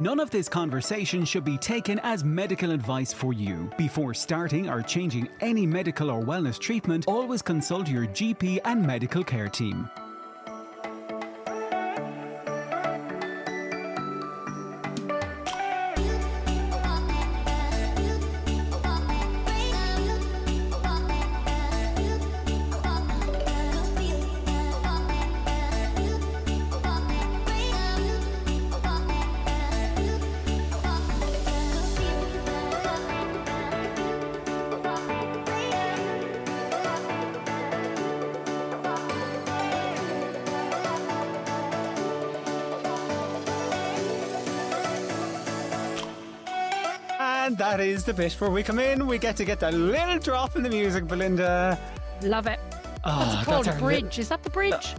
None of this conversation should be taken as medical advice for you. Before starting or changing any medical or wellness treatment, always consult your GP and medical care team. And that is the bit where we come in. We get to get that little drop in the music, Belinda. Love it. What's it called? A bridge. Is that the bridge?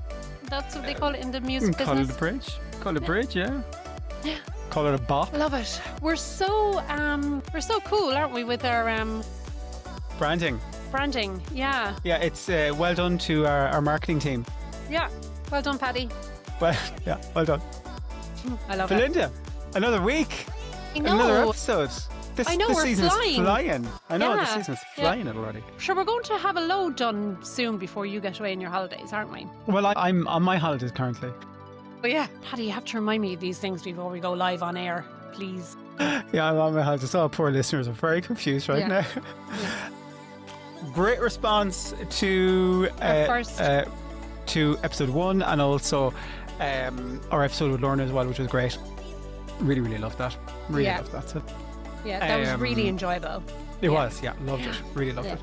That's what they call it in the music business. Call it a bridge. Call it a bridge, yeah. Call it a bop. Love it. We're so cool, aren't we, with our Branding. branding? Yeah. Yeah, it's well done to our marketing team. Yeah. Well done, Paddy. Well, yeah, well done. I love it. Belinda, another week. I know. Another episode. I know, this we're season's flying. I know, Yeah, the season's flying already. Sure, we're going to have a load done soon before you get away on your holidays, aren't we? Well, I'm on my holidays currently. Oh yeah. Paddy, you have to remind me of these things before we go live on air, please. Yeah, I'm on my holidays. All poor listeners are very confused right now. Yeah. Great response to Our first. to episode 1 and also our episode with Lorna as well, which was great. Really, really loved that. Really Yeah. loved that. So Yeah, that was really enjoyable. it Yeah. was, yeah, loved it. Really loved Yeah. it.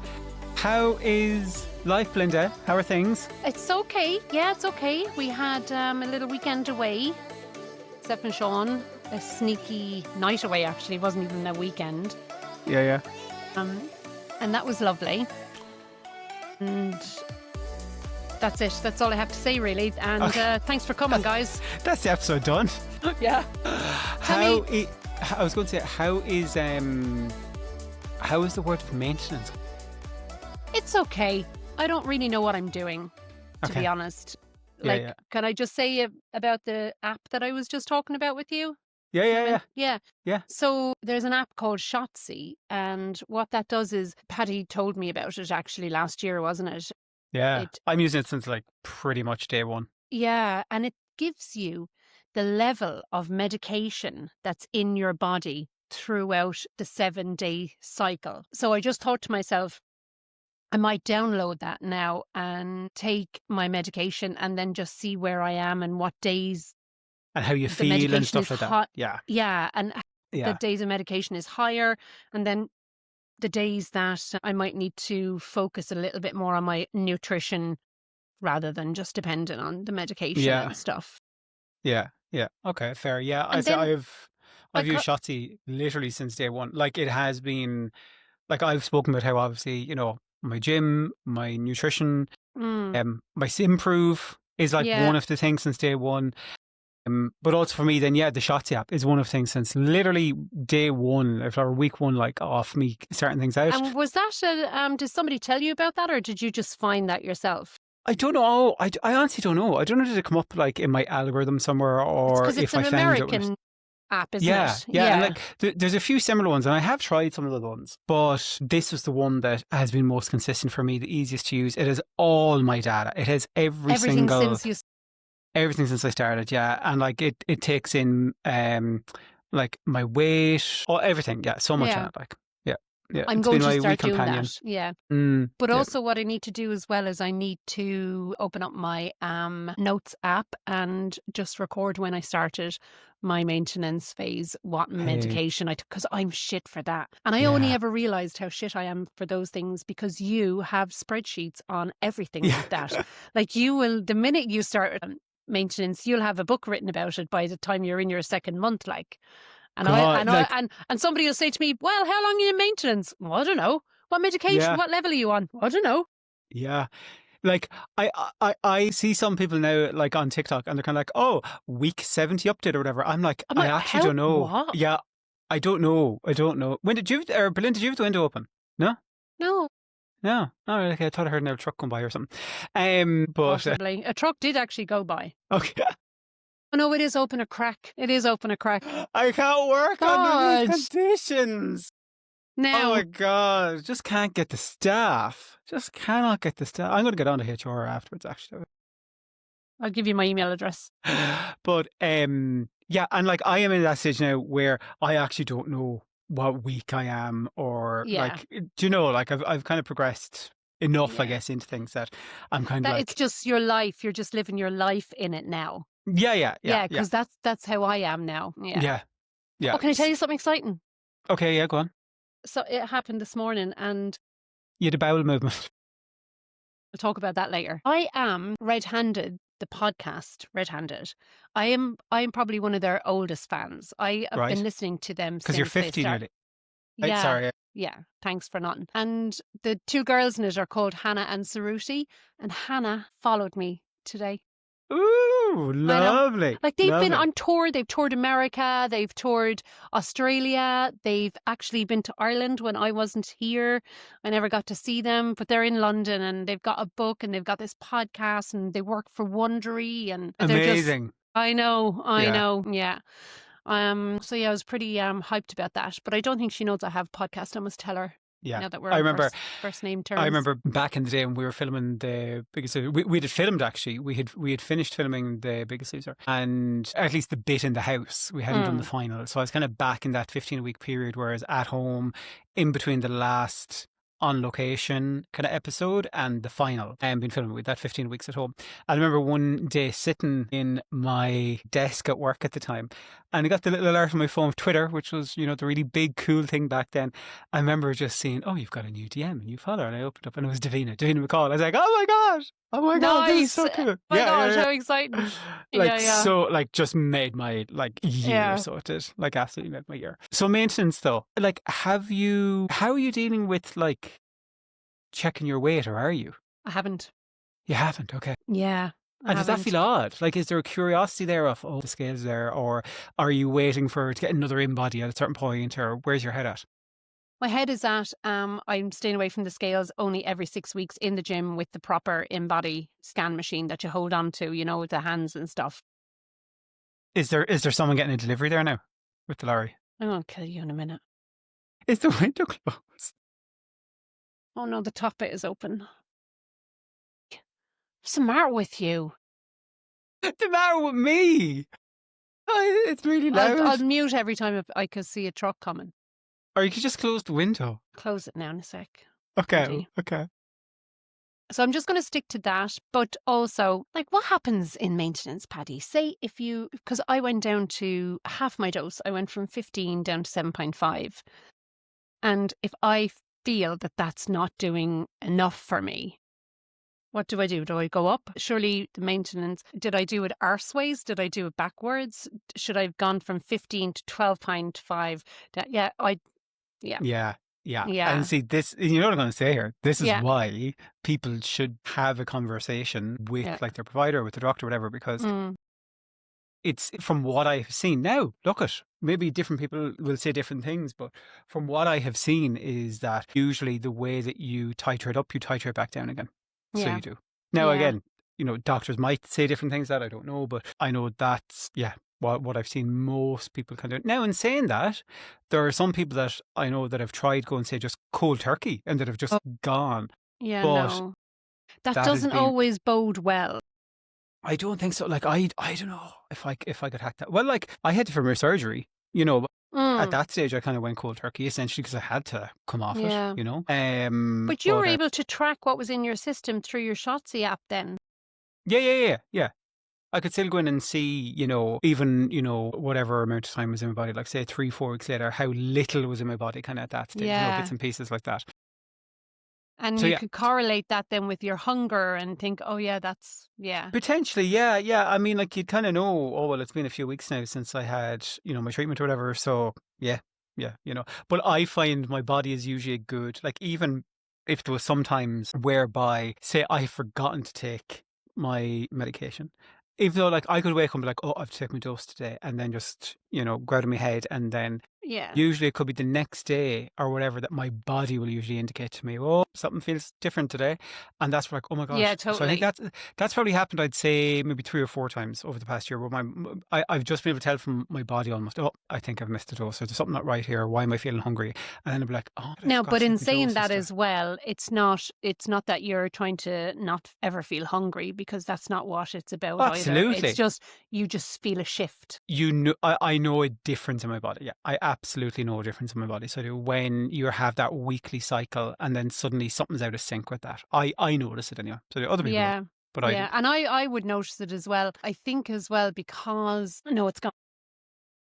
How is life, Belinda? How are things? It's okay. Yeah, it's okay. We had a little weekend away. Steph and Sean, a sneaky night away actually. It wasn't even a weekend. Yeah. And that was lovely. And that's it. That's all I have to say really. And thanks for coming, guys. That's the episode done. Yeah. I was going to say, how is the word for maintenance? It's okay. I don't really know what I'm doing, to be honest. Yeah. Can I just say about the app that I was just talking about with you? Yeah. Yeah. So there's an app called Shotzi, and what that does is, Paddy told me about it actually last year, wasn't it? Yeah. I'm using it since like pretty much day one. Yeah, and it gives you the level of medication that's in your body throughout the 7-day cycle. So I just thought to myself, I might download that now and take my medication and then just see where I am and what days. And how you the feel medication and stuff is like that. hot. Yeah. Yeah, and the days of medication is higher, and then the days that I might need to focus a little bit more on my nutrition rather than just dependent on the medication and stuff. Yeah. Okay, fair. Yeah, And then I've used Shotzi literally since day one. Like it has been, like I've spoken about how obviously, you know, my gym, my nutrition, my Simprove is like one of the things since day one. But also for me then, the Shotzi app is one of the things since literally day one, or week one, like off me starting things out. And was that, did somebody tell you about that, or did you just find that yourself? I don't know. I honestly don't know. I don't know, did it come up like in my algorithm somewhere, or Because it's if an I found American app, isn't it? Yeah. And like, there's a few similar ones, and I have tried some of the ones, but this was the one that has been most consistent for me, the easiest to use. It has all my data. It has everything since I started, and like it takes in like my weight, everything, so much in it, like. Yeah, I'm it's going been to my start doing companion. that. Yeah. But also what I need to do as well is I need to open up my notes app and just record when I started my maintenance phase, what medication I took, because I'm shit for that. And I only ever realised how shit I am for those things because you have spreadsheets on everything like that. Like you will, the minute you start maintenance, you'll have a book written about it by the time you're in your second month, like. And and somebody will say to me, well, how long are you in maintenance? Well, I don't know. What medication, what level are you on? I don't know. Yeah. Like I see some people now like on TikTok and they're kind of like, oh, week 70 update or whatever. I actually don't know. What? Yeah. I don't know. When did you, or Belinda, did you have the window open? No? No. No. Oh, okay. I thought I heard a truck going by or something. But possibly. A truck did actually go by. Okay. Oh, no, it is open a crack. It is open a crack. I can't work under these conditions. Now, Oh my God. Just can't get the staff. Just cannot get the staff. I'm going to get on to HR afterwards, actually. I'll give you my email address. But yeah, and like I am in that stage now where I actually don't know what week I am, or like, do you know, like I've kind of progressed enough, I guess, into things that I'm kind of like, it's just your life. You're just living your life in it now. Yeah, because that's how I am now. Yeah. Oh, can I tell you something exciting? Okay, yeah, go on. So it happened this morning, and You had a bowel movement. We'll talk about that later. I am Red-Handed, the podcast Red-Handed. I'm probably one of their oldest fans. I have been listening to them since because you're 50 nearly. Yeah. Sorry. Yeah, thanks for nothing. And the two girls in it are called Hannah and Saruti, and Hannah followed me today. Ooh, lovely. Like they've been on tour. They've toured America. They've toured Australia. They've actually been to Ireland when I wasn't here. I never got to see them, but they're in London, and they've got a book, and they've got this podcast, and they work for Wondery, and amazing. I know. Yeah. So yeah, I was pretty hyped about that, but I don't think she knows I have a podcast. I must tell her. Yeah, now that we're I on remember first name terms. I remember back in the day when we were filming The Biggest Loser. We had filmed, actually. We had finished filming The Biggest Loser, and at least the bit in the house. We hadn't done the final, so I was kind of back in that 15-week period, whereas at home, in between the last on location kind of episode and the final, and been filming with that 15 weeks at home. I remember one day sitting in my desk at work at the time, and I got the little alert on my phone of Twitter, which was, you know, the really big cool thing back then. I remember just seeing, oh, you've got a new DM, a new follower, and I opened up and it was Davina McCall. I was like, oh my god, this is so cool. My gosh, how exciting. So like just made my year. So it did, like, absolutely made my year. So maintenance though, like, how are you dealing with like checking your weight, or are you? I haven't. You haven't? Okay. Yeah. And does that feel odd? Like, is there a curiosity there of, oh, the scale's there, or are you waiting to get another in-body at a certain point, or where's your head at? My head is at, I'm staying away from the scales only every 6 weeks in the gym with the proper in-body scan machine that you hold on to, you know, with the hands and stuff. Is there someone getting a delivery there now with the lorry? I'm going to kill you in a minute. Is the window closed? Oh no, the top bit is open. What's the matter with you? The matter with me? Oh, it's really loud. I'll mute every time I could see a truck coming. Or you could just close the window. Close it now in a sec. Okay. So I'm just going to stick to that. But also, like, what happens in maintenance, Paddy? Say because I went down to half my dose. I went from 15 down to 7.5. And if I feel that that's not doing enough for me, what do I do? Do I go up? Surely the maintenance, did I do it arseways? Did I do it backwards? Should I have gone from 15 to 12.5? Yeah. And see, this, you know what I'm going to say here? This is why people should have a conversation with like their provider, with the doctor, whatever, because it's, from what I've seen now, look at, maybe different people will say different things, but from what I have seen is that usually the way that you titrate up, you titrate back down again. So you do. Now, again, you know, doctors might say different things that I don't know, but I know that's, what I've seen most people can do. Now, in saying that, there are some people that I know that have tried go and say just cold turkey and that have just gone. Yeah, but no. That doesn't always bode well. I don't think so. Like, I don't know if I could hack that. Well, like, I had for my surgery, you know, at that stage I kind of went cold turkey essentially because I had to come off it, you know. But you were able to track what was in your system through your Shotzi app then. Yeah. I could still go in and see, you know, even, you know, whatever amount of time was in my body, like say 3-4 weeks later, how little was in my body kind of at that stage, you know, bits and pieces like that. And so, you could correlate that then with your hunger and think, oh yeah, that's, potentially, yeah. I mean, like, you'd kind of know, oh, well, it's been a few weeks now since I had, you know, my treatment or whatever. So yeah, you know. But I find my body is usually good. Like, even if there was sometimes whereby, say, I've forgotten to take my medication, even though, like, I could wake up and be like, oh, I've taken my dose today, and then just, you know, go out of my head and then Yeah. Usually it could be the next day or whatever that my body will usually indicate to me, oh, something feels different today. And that's like, oh my Yeah, gosh. So I think totally. that's probably happened, I'd say maybe 3 or 4 times over the past year where I've just been able to tell from my body almost, oh, I think I've missed a dose. Or there's something not right here. Why am I feeling hungry? And then I'll be like, oh, I Now, forgot but to in take my saying dose and that stuff. as well, it's not that you're trying to not ever feel hungry, because that's not what it's about either. It's Absolutely. just you just feel a shift. You know, I know a difference in my body. Yeah, I absolutely know a difference in my body. So I do when you have that weekly cycle and then suddenly something's out of sync with that. I notice it anyway. So do other people don't, Yeah. but I do. Yeah. And I would notice it as well. I think as well because no, it's gone.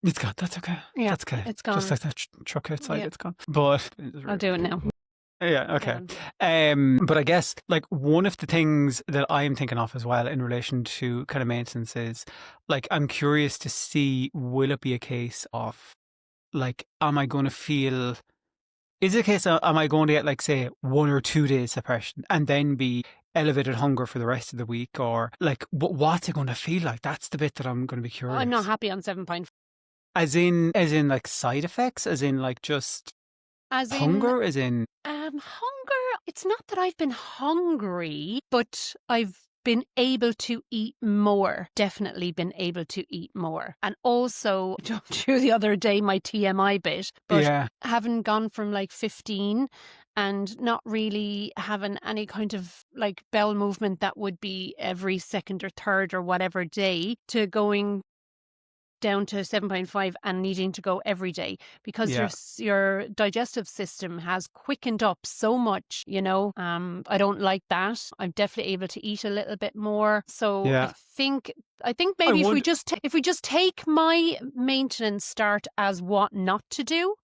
It's gone. That's okay. Yeah, That's okay. it's Just gone. like that truck outside, Yeah. it's gone. But I'll do it now. yeah, okay. Gone. But I guess like one of the things that I am thinking of as well in relation to kind of maintenance is like I'm curious to see, will it be a case of like, am I going to feel, is it a case of, am I going to get like say 1 or 2 days suppression and then be elevated hunger for the rest of the week, or like what's it going to feel like? That's the bit that I'm going to be I'm not curious. happy on 7.5. As in like side effects, as in like just As in hunger, as in hunger. It's not that I've been hungry, but I've been able to eat more. Definitely been able to eat more. And also, jumped through the other day my TMI bit, but yeah, having gone from like 15 and not really having any kind of like bowel movement that would be every second or third or whatever day, to going down to 7.5 and needing to go every day, because yeah, your digestive system has quickened up so much, I don't like that. I'm definitely able to eat a little bit more. So I yeah. think I maybe would. if we just take my maintenance start as what not to do,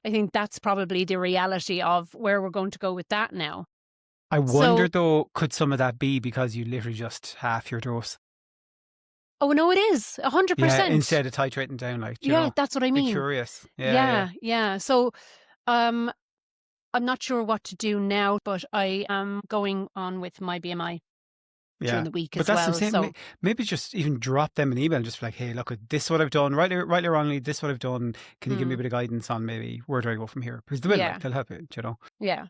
I think that's probably the reality of where we're going to go with that now. I wonder So, though, could some of that be because you literally just half your dose? oh no, it is Yeah, 100%. instead of titrating down, like, do you Yeah, know, that's what I be mean. curious. Yeah, yeah, Yeah, yeah. So, um, I'm not sure what to do now, but I am going on with my BMI during yeah. the week But as that's what I'm well. saying. So, Maybe just even drop them an email, and just be like, hey, look, this is what I've done. Rightly or wrongly, this is what I've done. Can you give me a mm, bit of guidance on maybe where do I go from here? Because they will, like, yeah, they'll help you, you know. yeah.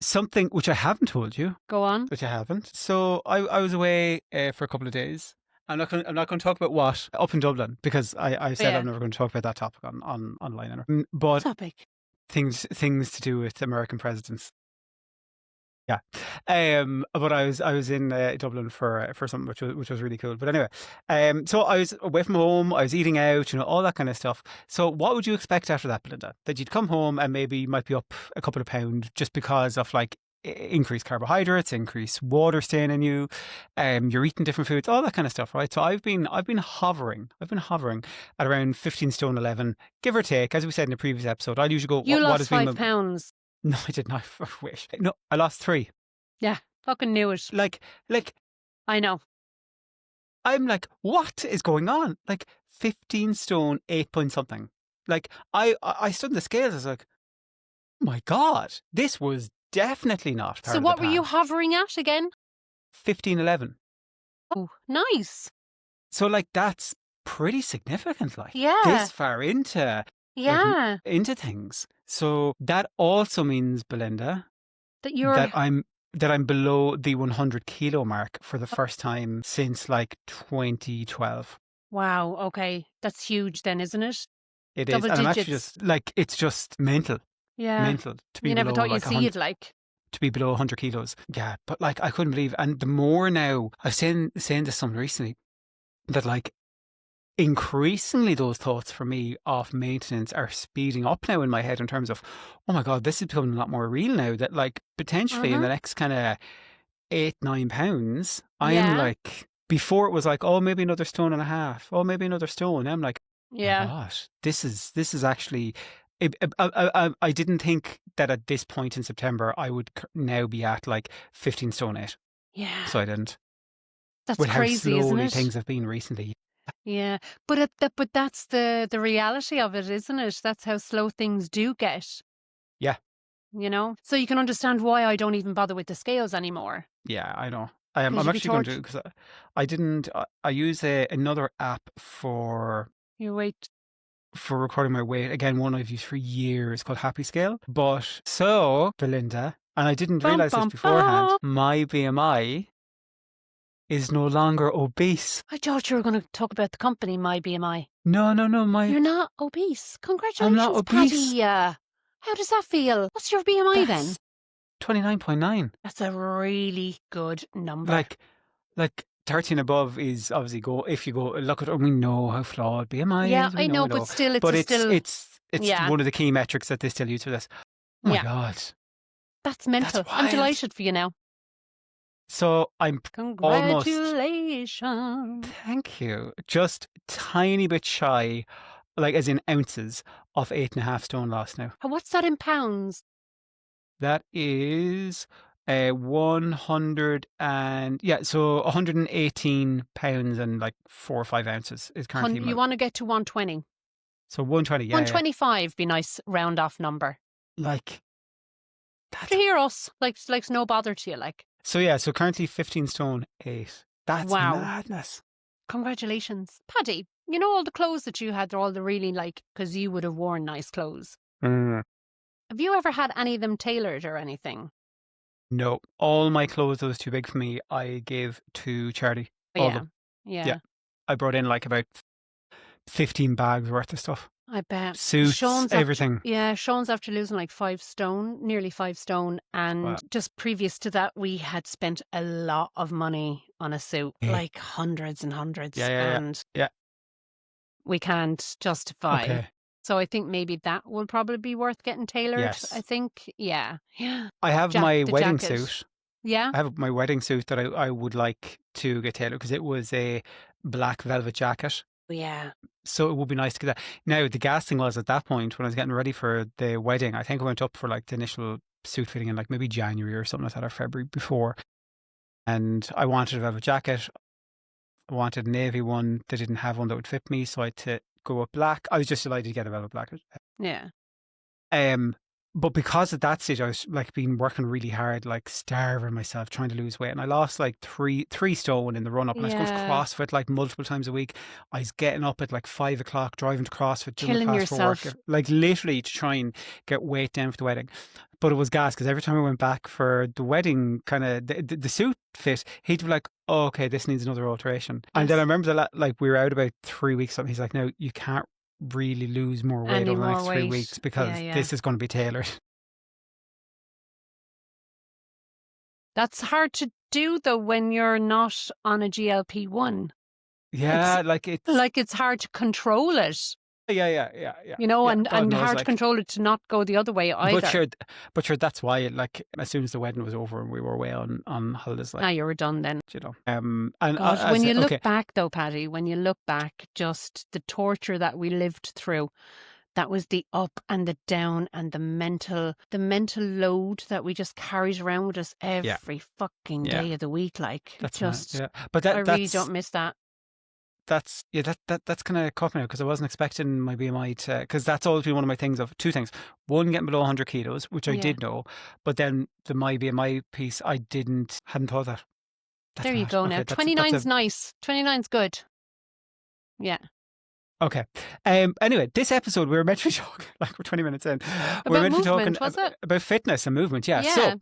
Something which I haven't told you, Go on. which I haven't. So I was away for a couple of days. I'm not going to talk about what up in Dublin, because I said I'm Yeah. never going to talk about that topic on online. But Topic. things to do with American presidents. Yeah. But I was in Dublin for something which was really cool. But anyway, so I was away from home. I was eating out, all that kind of stuff. So what would you expect after that, Belinda? That you'd come home and maybe you might be up a couple of pound just because of like increased carbohydrates, increased water staying in you. You're eating different foods, all that kind of stuff, right? So I've been hovering at around 15 stone 11, give or take. As we said in the previous episode, I'll usually go, You what lost has been my, 5 pounds. no, I did not. I wish. No, I lost 3. Yeah, fucking knew it. Like I know. I'm like, what is going on? Like 15 stone, 8 point something. Like I stood in the scales. I was like, oh my God, this was definitely not part So of the what were you plan. hovering at again? 15-11. Oh, nice. So like that's pretty significant. Like Yeah. this far into Yeah. into things. So that also means, Belinda, That you're that I'm below the 100 kilo mark for the first time since like 2012. wow. Okay. That's huge then, isn't it? It is. Double And I'm actually digits. just like, it's just mental Yeah. to be You never below thought you'd like see 100, it like. to be below 100 kilos. Yeah. But like, I couldn't believe, and the more now, I was saying to someone recently that like, increasingly those thoughts for me of maintenance are speeding up now in my head in terms of, oh my God, this is becoming a lot more real now, that like potentially in Mm-hmm. the next kind of 8-9 pounds, I am Yeah. like, before it was like, oh, maybe another stone and a half, oh, maybe another stone. I'm like, oh my Yeah. gosh, this is actually. I didn't think that at this point in September I would now be at like 15 stone 8. Yeah. So I didn't. That's With how crazy, isn't slowly it? things have been recently. Yeah. But but that's the reality of it, isn't it? That's how slow things do get. Yeah. So you can understand why I don't even bother with the scales anymore. Yeah, I know. I'm Because you'd be actually going told to, because I didn't. I use another app for your weight. for recording my weight. Again, one I've used for years called Happy Scale. But so, Belinda, and I didn't realize this beforehand, my BMI is no longer obese. I thought you were going to talk about the company, My BMI. No. You're not obese. Congratulations, I'm not obese. Paddy. How does that feel? What's your BMI then? 29.9. That's a really good number. Like 13 above is obviously if you go look at it, we know how flawed BMI yeah, is. I know, but still, it's yeah. one of the key metrics that they still use for this. Oh my God. That's mental. I'm delighted for you now. So I'm Congratulations. almost, thank you, just tiny bit shy, like as in ounces, of 8.5 stone lost now. What's that in pounds? That is 100 and so 118 pounds and like 4 or 5 ounces is currently. You want to get to 120. So 120, 125 be nice round off number. Like to hear us, like no bother to you, like. So currently 15 stone 8. That's madness. Congratulations, Paddy. You know all the clothes that you had, they're all the really because you would have worn nice clothes. Have you ever had any of them tailored or anything? No. All my clothes that was too big for me, I gave to charity. All of them. Yeah. I brought in like about 15 bags worth of stuff. I bet. Suits, everything. Sean's after losing like 5 stone, nearly 5 stone. And just previous to that, we had spent a lot of money on a suit, like hundreds and hundreds. And we can't justify. Okay. So I think maybe that will probably be worth getting tailored. Yes. I think, yeah. I have my wedding suit. Yeah. I have my wedding suit that I would like to get tailored because it was a black velvet jacket. Yeah. So it would be nice to get that. Now, the gas thing was at that point when I was getting ready for the wedding, I think I went up for like the initial suit fitting in like maybe January or something like that, or February before. And I wanted a velvet jacket. I wanted a navy one. They didn't have one that would fit me, so I had to go with black. I was just delighted to get a velvet black. Yeah. But because at that stage I was like been working really hard, like starving myself, trying to lose weight, and I lost like three stone in the run up. And I was going to CrossFit like multiple times a week. I was getting up at like 5 o'clock, driving to CrossFit, killing yourself, for work, like literally to try and get weight down for the wedding. But it was gas because every time I went back for the wedding, kind of the suit fit, he'd be like, "Oh, okay, this needs another alteration." Yes. And then I remember that like we were out about 3 weeks. Something. He's like, "No, you can't really lose more weight over the next 3 weeks because this is going to be tailored." That's hard to do though when you're not on a GLP-1. Yeah, it's hard to control it. Yeah. You know, and hard to control it to not go the other way either. But sure, that's why, like, as soon as the wedding was over and we were away on holidays, like, you were done then. You know, and when you look back though, Paddy, when you look back, just the torture that we lived through, that was the up and the down and the mental load that we just carried around with us every fucking day of the week. Like, that's just, but I really don't miss that. That's kind of caught me out because I wasn't expecting my BMI to, because that's always been one of my things of two things. One, getting below 100 kilos, which I did know, but then the my BMI piece, I hadn't thought of that. There you go. Now 29's nice. 29's good. Yeah. Okay. Anyway, this episode we were meant to talk, like we're 20 minutes in. We're meant to be talking about fitness and movement. Yeah. So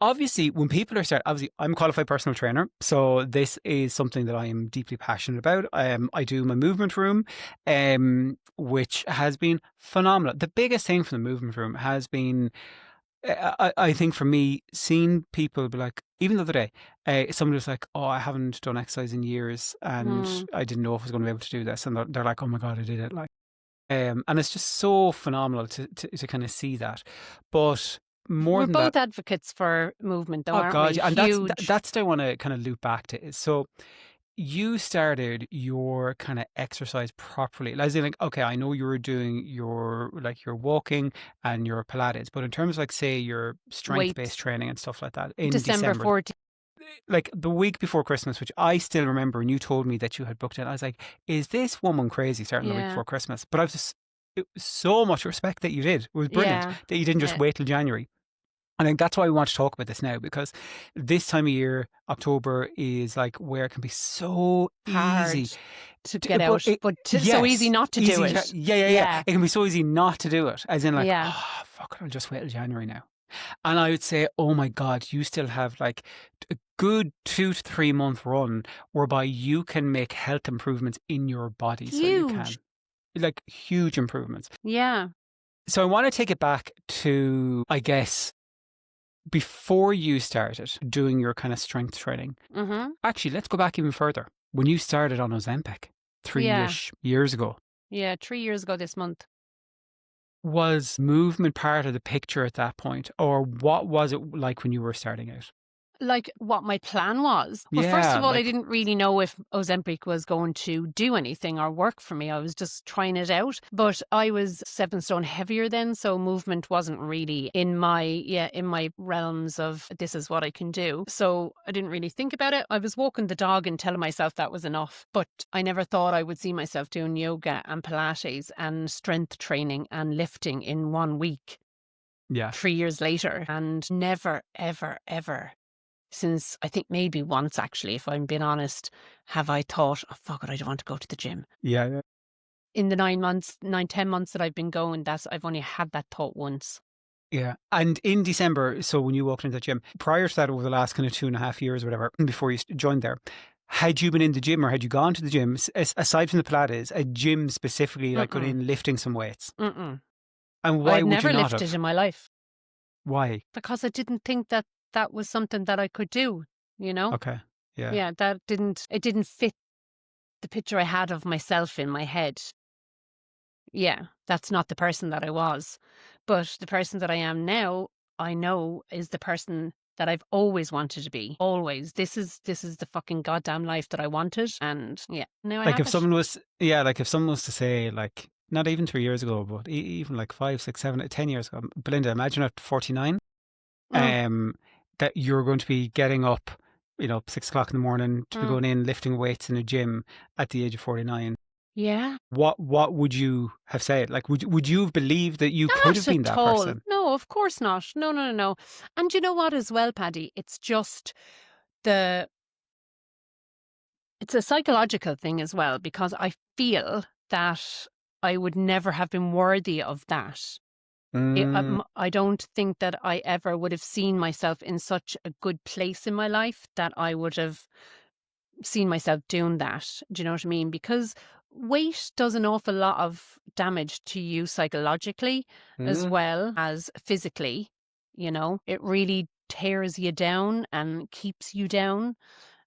obviously, when people are obviously, I'm a qualified personal trainer, so this is something that I am deeply passionate about. I do my movement room, which has been phenomenal. The biggest thing from the movement room has been, I think for me, seeing people be like, even the other day, somebody was like, "Oh, I haven't done exercise in years, and I didn't know if I was going to be able to do this," and they're like, "Oh my God, I did it!" Like, and it's just so phenomenal to kind of see that, but. We're both advocates for movement, though, aren't we? And that's what I want to kind of loop back to. So you started your kind of exercise properly. As in, like, okay, I know you were doing your walking and your Pilates, but in terms of, like, say, your strength-based training and stuff like that, in December 14th. Like the week before Christmas, which I still remember, and you told me that you had booked it. I was like, is this woman crazy starting the week before Christmas? But I was just, it was so much respect that you did. It was brilliant that you didn't just wait till January. I think that's why we want to talk about this now, because this time of year, October, is like where it can be so Hard easy to to, get out, but so easy yes, not to do easy. it. Yeah. It can be so easy not to do it. As in, like, Yeah. oh, fuck it, I'll just wait till January now. And I would say, oh my God, you still have like a good 2 to 3 month run whereby you can make health improvements in your body. So you can, Huge. like, huge improvements. Yeah. So I want to take it back to, I guess, before you started doing your kind of strength training. Mm-hmm. Actually, let's go back even further. When you started on Ozempic Yeah. 3-ish years ago, Yeah. 3 years ago this month. was movement part of the picture at that point? Or what was it like when you were starting out? Like what my plan was. Well, first Yeah, of all, I like, didn't really know if Ozempic was going to do anything or work for me. I was just trying it out. But I was 7 stone heavier then, so movement wasn't really in my realms of this is what I can do. So I didn't really think about it. I was walking the dog and telling myself that was enough. But I never thought I would see myself doing yoga and Pilates and strength training and lifting in 1 week. yeah. 3 years later, and never, ever, ever since I think maybe once actually, if I'm being honest, have I thought, oh, fuck it, I don't want to go to the gym. Yeah. In the 10 months that I've been going, I've only had that thought once. Yeah. And in December, so when you walked into the gym, prior to that, over the last kind of 2.5 years or whatever, before you joined there, had you been in the gym or had you gone to the gym, aside from the Pilates, a gym specifically, like going in lifting some weights? Mm-mm. And why I'd would you never not lifted have? in my life Why? because I didn't think that that was something that I could do, you know? Okay. Yeah. Yeah, it didn't fit the picture I had of myself in my head. Yeah, that's not the person that I was. But the person that I am now, I know is the person that I've always wanted to be. Always. This is the fucking goddamn life that I wanted. And yeah, now I Like have if it. someone was, yeah, like if someone was to say, like, not even 3 years ago, but even like 5, 6, 7, 10 years ago, Belinda, imagine at 49, Mm, that you're going to be getting up, 6 o'clock in the morning to be mm. going in lifting weights in a gym at the age of 49. Yeah. What would you have said? Like, would you have believed that you could have Not been at that all. person? No, of course not. No, no, no, no. And you know what as well, Paddy? The it's a psychological thing as well, because I feel that I would never have been worthy of that. Mm, I don't think that I ever would have seen myself in such a good place in my life that I would have seen myself doing that. Do you know what I mean? Because weight does an awful lot of damage to you psychologically as mm. well as physically. You know, it really tears you down and keeps you down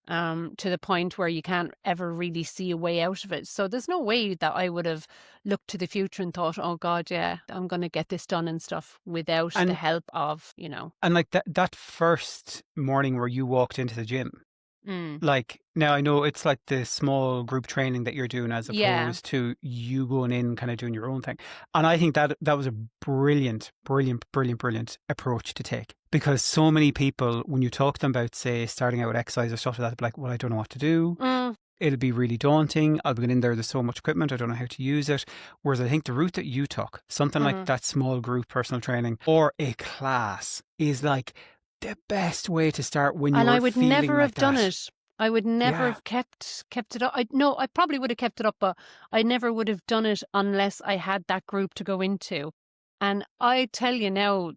to the point where you can't ever really see a way out of it. So there's no way that I would have looked to the future and thought, oh God, yeah, I'm going to get this done and stuff without the And help of. and like that first morning where you walked into the gym, Mm, like, now I know it's like the small group training that you're doing as yeah. opposed to you going in kind of doing your own thing. And I think that was a brilliant, brilliant, brilliant, brilliant approach to take, because so many people, when you talk to them about, say, starting out with exercise or stuff like that, they're like, well, I don't know what to do. Mm, It'll be really daunting. I'll be in there. There's so much equipment. I don't know how to use it. Whereas I think the route that you took, something like mm. that small group personal training or a class, is like the best way to start when And I you're would feeling never like have done that. it. I would never Yeah. have kept it up. No, I probably would have kept it up, but I never would have done it unless I had that group to go into. And I tell you now,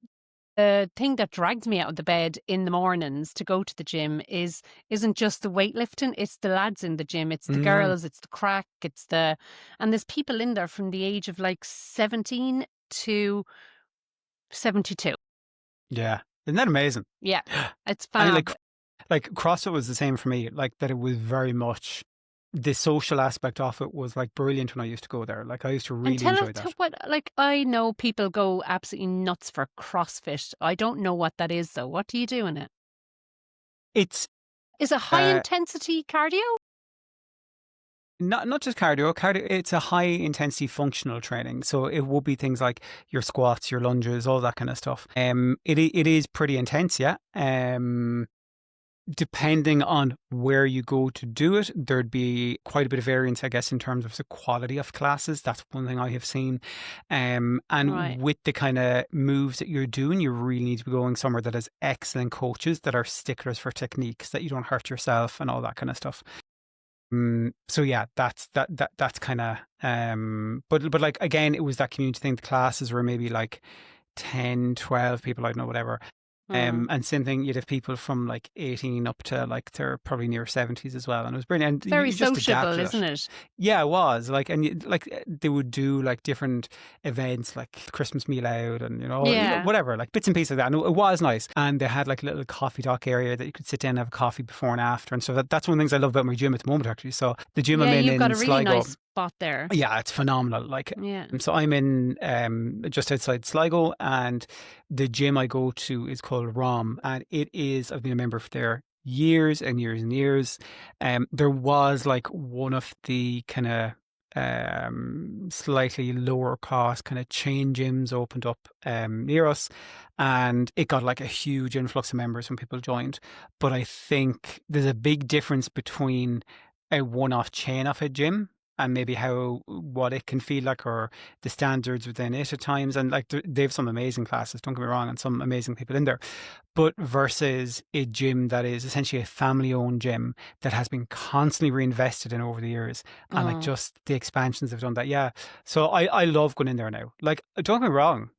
the thing that drags me out of the bed in the mornings to go to the gym isn't just the weightlifting, it's the lads in the gym, it's the Mm, girls, it's the crack, and there's people in there from the age of like 17 to 72. yeah. Isn't that amazing? Yeah, it's I mean, fab. like CrossFit was the same for me. Like, that it was very much, the social aspect of it was like brilliant when I used to go there. Like, I used to And really tell us enjoy that. what, like, I know people go absolutely nuts for CrossFit. I don't know what that is though. What do you do in it? It's Is it high uh intensity cardio? not just cardio. Cardio, it's a high intensity functional training. So it will be things like your squats, your lunges, all that kind of stuff. It is pretty intense, yeah. depending on where you go to do it, there'd be quite a bit of variance, I guess, in terms of the quality of classes. That's one thing I have seen. And Right. with the kind of moves that you're doing, you really need to be going somewhere that has excellent coaches that are sticklers for techniques, that you don't hurt yourself and all that kind of stuff. So yeah, that's kind of but like again, it was that community thing. The classes were maybe like 10, 12 people, I don't know, whatever. Mm. And same thing, you'd have people from like 18 up to like they're probably near 70s as well. And it was brilliant. And Very you just sociable, adapted isn't it. it? Yeah, it was. Like, and like they would do like different events, like Christmas meal out and, Yeah. whatever, like bits and pieces of that. And it was nice. And they had like a little coffee dock area that you could sit down and have a coffee before and after. And so that's one of the things I love about my gym at the moment, actually. So the gym I'm Yeah, in you've got a really Sligo. nice spot there. Yeah, it's phenomenal. Like, Yeah. so I'm in just outside Sligo, and the gym I go to is called ROM, and I've been a member for there years and years and years. There was like one of the kind of slightly lower cost kind of chain gyms opened up near us, and it got like a huge influx of members when people joined. But I think there's a big difference between a one-off chain of a gym and maybe what it can feel like, or the standards within it at times. And like they have some amazing classes, don't get me wrong, and some amazing people in there. But versus a gym that is essentially a family-owned gym that has been constantly reinvested in over the years, and like just the expansions have done that. Yeah, so I love going in there now. Like, don't get me wrong,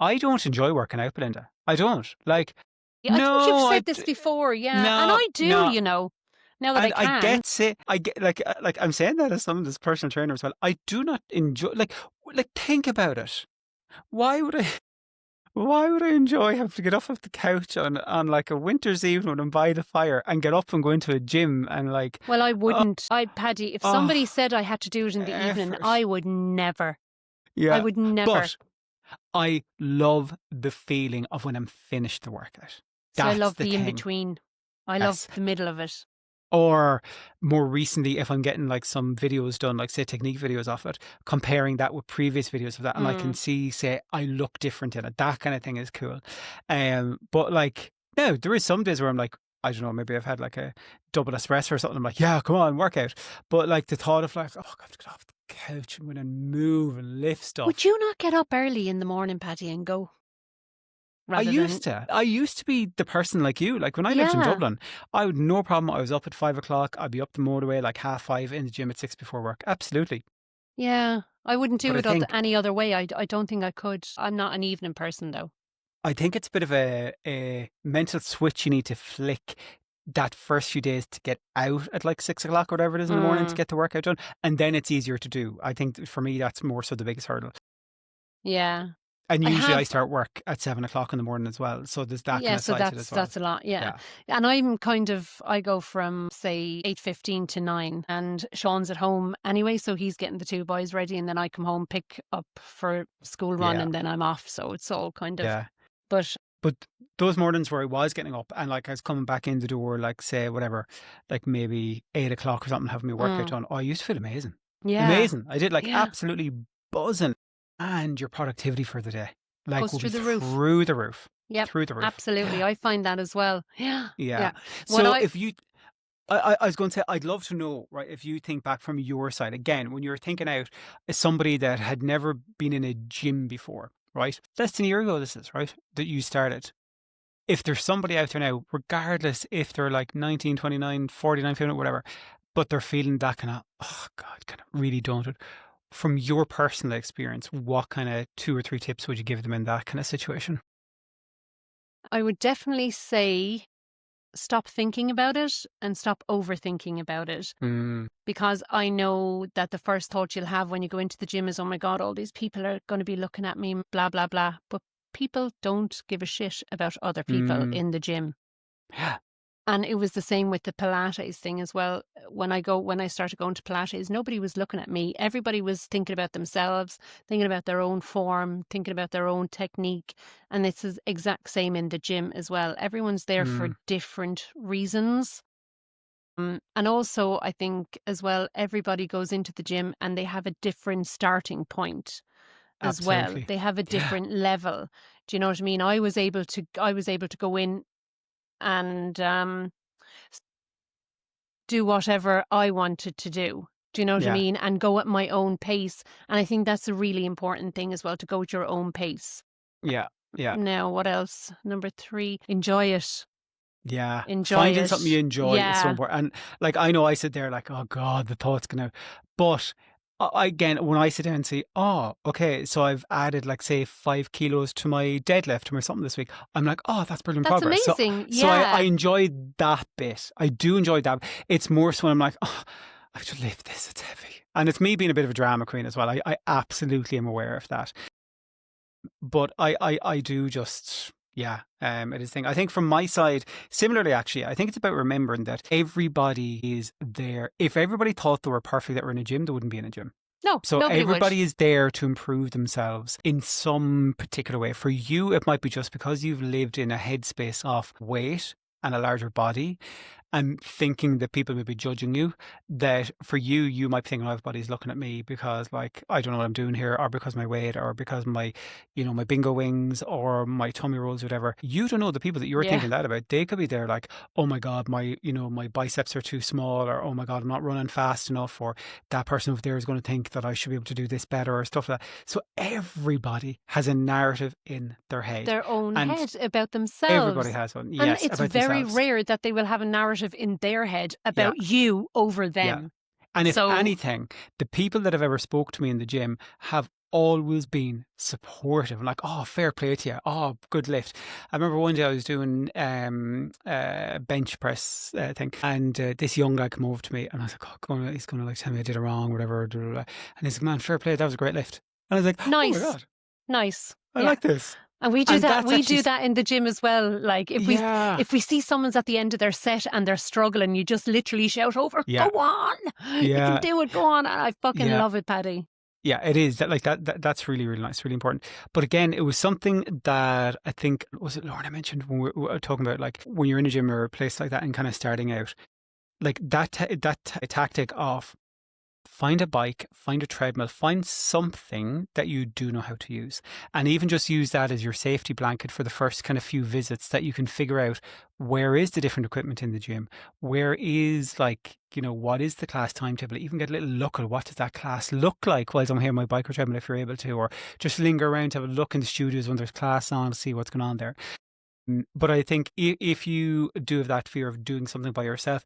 I don't enjoy working out, Belinda. I don't like. Yeah, I think you've No, said this before, yeah. And no, I do, no. now that I And I can. get it. I get like I'm saying that as someone that's personal trainer as well. I do not enjoy like think about it. Why would I? Why would I enjoy having to get off of the couch on like a winter's evening and by the fire and get up and go into a gym and like Well, I wouldn't. Paddy, if somebody oh said I had to do it in the evening, effort. I would never. I Yeah, would never. but I love the feeling of when I'm finished the workout. So I That's love the the thing. in-between. I Yes. love the middle of it. Or more recently, if I'm getting like some videos done, like say technique videos off it, comparing that with previous videos of that, and I can see, say, I look different in it. That kind of thing is cool. But like, no, there is some days where I'm like, I don't know, maybe I've had like a double espresso or something. I'm like, yeah, come on, workout. But like the thought of like, oh, I have to get off the couch and go and move and lift stuff. Would you not get up early in the morning, Paddy, and go? I used to be the person like you. Like when I lived in Yeah. Dublin, I would no problem. I was up at 5 o'clock. I'd be up the motorway like 5:30, in the gym at 6 before work. Absolutely. Yeah. I wouldn't do But I it think any other way. I don't think I could. I'm not an evening person, though. it's a bit of a mental switch you need to flick that first few days to get out at like 6 o'clock or whatever it is in the morning to get the workout done, and then it's easier to do. I think for me that's more so the biggest hurdle. Yeah. And usually I start work at 7 o'clock in the morning as well, so there's that kind of so side to it as well. that's a lot, yeah. And I go from say 8:15 to 9, and Sean's at home anyway, so he's getting the two boys ready, and then I come home, pick up for school run, and then I'm off. So it's all kind of But those mornings where I was getting up and like I was coming back in the door, like say whatever, like maybe 8 o'clock or something, having my workout done, I used to feel amazing. Yeah. Amazing. I did like absolutely buzzing. And your productivity for the day, like, goes will through be the roof. through the roof. Yep. Through the roof. Absolutely. I find that as well. Yeah. Yeah. When So if you, I was going to say, I'd love to know, right, if you think back from your side, again, when you were thinking out as somebody that had never been in a gym before, right? Less than a year ago, this is, right, that you started. If there's somebody out there now, regardless if they're like 19, 29, 49, 50, whatever, but they're feeling that kind of, oh God, kind of really daunted. From your personal experience, what kind of 2 or 3 tips would you give them in that kind of situation? I would definitely say stop thinking about it and stop overthinking about it. Because I know that the first thought you'll have when you go into the gym is, oh my God, all these people are going to be looking at me, blah, blah, blah. But people don't give a shit about other people in the gym. Yeah. And it was the same with the Pilates thing as well. When I started going to Pilates, nobody was looking at me. Everybody was thinking about themselves, thinking about their own form, thinking about their own technique. And it's the exact same in the gym as well. Everyone's there for different reasons. And also, I think as well, everybody goes into the gym and they have a different starting point as well. They have a different level. Do you know what I mean? I was able to go in and do whatever I wanted to do. Do you know what I mean? And go at my own pace. And I think that's a really important thing as well, to go at your own pace. Yeah. Now, what else? Number 3, enjoy it. Yeah. Enjoy Finding it. something you enjoy is so Yeah. important. And like, I know I sit there like, oh God, the thoughts going out. But again, when I sit down and say, oh, okay, so I've added like, say, 5 kilos to my deadlift or something this week, I'm like, oh, that's brilliant That's progress. amazing. So I enjoy that bit. I do enjoy that. It's more so when I'm like, oh, I have to lift this, it's heavy. And it's me being a bit of a drama queen as well. I absolutely am aware of that. But I do just, it is a thing. I think from my side, similarly, actually, I think it's about remembering that everybody is there. If everybody thought they were perfect that were in a gym, they wouldn't be in a gym. No, So nobody everybody would. is there to improve themselves in some particular way. For you, it might be just because you've lived in a headspace of weight and a larger body and thinking that people will be judging you, that for you, you might think, oh, everybody's looking at me because like, I don't know what I'm doing here, or because my weight, or because my, my bingo wings or my tummy rolls, whatever. You don't know the people that you're thinking that about. They could be there like, oh my God, my biceps are too small, or oh my God, I'm not running fast enough, or that person over there is going to think that I should be able to do this better, or stuff like that. So everybody has a narrative in their head. Their own head about themselves. Everybody has one. Yes, and it's about very themselves. rare that they will have a narrative in their head about you over them. Yeah. And if anything, the people that have ever spoke to me in the gym have always been supportive. Like, oh, fair play to you. Oh, good lift. I remember one day I was doing bench press thing, and this young guy came over to me, and I was like, oh, he's going to like tell me I did it wrong, whatever. And he's like, man, fair play. That was a great lift. And I was like, nice. Oh my God. Nice. I like this. And we do that. We do that in the gym as well. Like if we see someone's at the end of their set and they're struggling, you just literally shout over, "Go on, you can do it. Go on!" And I fucking love it, Paddy. Yeah, it is that's really, really nice, really important. But again, it was something that I think, was it Lauren I mentioned when we were talking about like when you're in a gym or a place like that and kind of starting out, like that tactic of find a bike, find a treadmill, find something that you do know how to use. And even just use that as your safety blanket for the first kind of few visits, that you can figure out where is the different equipment in the gym? Where is like, what is the class timetable? Even get a little look at what does that class look like while I'm here on my bike or treadmill if you're able to, or just linger around to have a look in the studios when there's class on to see what's going on there. But I think if you do have that fear of doing something by yourself,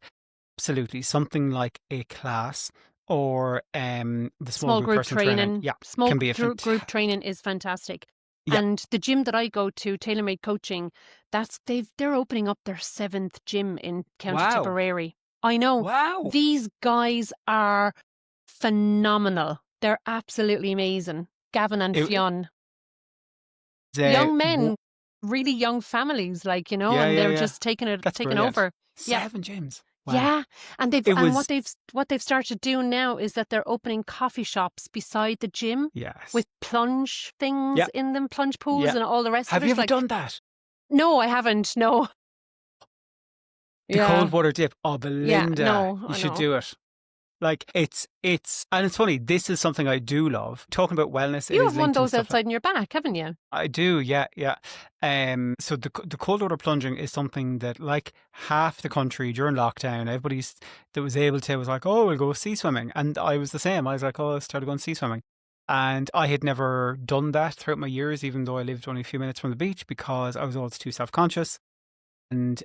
absolutely, something like a class or the small group training, can be group training is fantastic. Yeah. And the gym that I go to, TaylorMade Coaching, they're opening up their 7th gym in County Tipperary. I know. Wow. These guys are phenomenal. They're absolutely amazing. Gavin and Fionn. Young men, really young families, like, and they're just taking over. 7 gyms. Wow. Yeah, and what they've started doing now is that they're opening coffee shops beside the gym, with plunge things in them, plunge pools and all the rest of it. Have you ever done that? No, I haven't. No. The cold water dip. Oh, Belinda, you should do it. Like it's and it's funny. This is something I do love. Talking about wellness. You have one of those outside in your back, haven't you? I do, yeah. So the cold water plunging is something that like half the country during lockdown, everybody that was able to was like, oh, we'll go sea swimming, and I was the same. I was like, oh, I started going sea swimming, and I had never done that throughout my years, even though I lived only a few minutes from the beach, because I was always too self-conscious, and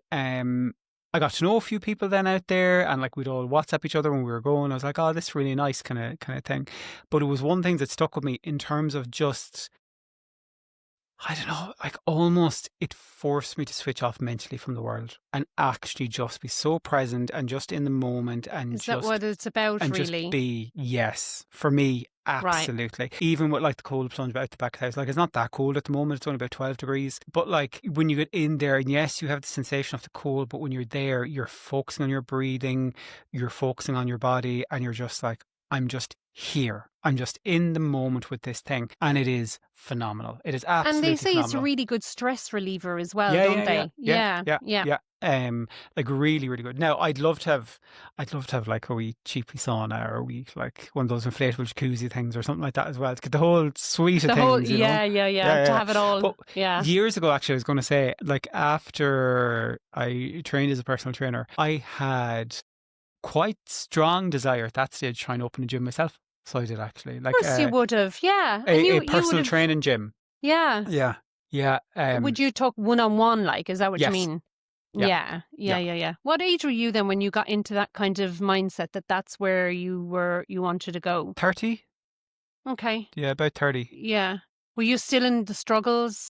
I got to know a few people then out there, and like we'd all WhatsApp each other when we were going. I was like, oh, this is really nice kind of thing. But it was one thing that stuck with me in terms of just, I don't know, like almost it forced me to switch off mentally from the world and actually just be so present and just in the moment. And is that what it's about, and really? Just be, yes, for me, absolutely. Right. Even with like the cold plunge out the back of the house, like it's not that cold at the moment, it's only about 12 degrees. But like when you get in there, and yes, you have the sensation of the cold, but when you're there, you're focusing on your breathing, you're focusing on your body, and you're just like, I'm just here. I'm just in the moment with this thing. And it is phenomenal. It is absolutely phenomenal. And they say it's a really good stress reliever as well, don't they? Yeah. Like really, really good. Now, I'd love to have like a wee cheapy sauna or a wee like one of those inflatable jacuzzi things or something like that as well to get the whole suite of The whole, things, you know. yeah, Yeah, to yeah. have it all. But Yeah. years ago, actually, I was going to say, like after I trained as a personal trainer, I had quite strong desire at that stage to try and open a gym myself. So I did actually, Of like course you would have. Yeah. And a you would personal have, training gym. yeah. Yeah, yeah, Would you talk one-on-one, like, is that what you yes, mean? yeah, Yeah, yeah. yeah. What age were you then when you got into that kind of mindset that that's where you wanted to go? 30? Okay. Yeah, about 30. Yeah. Were you still in the struggles?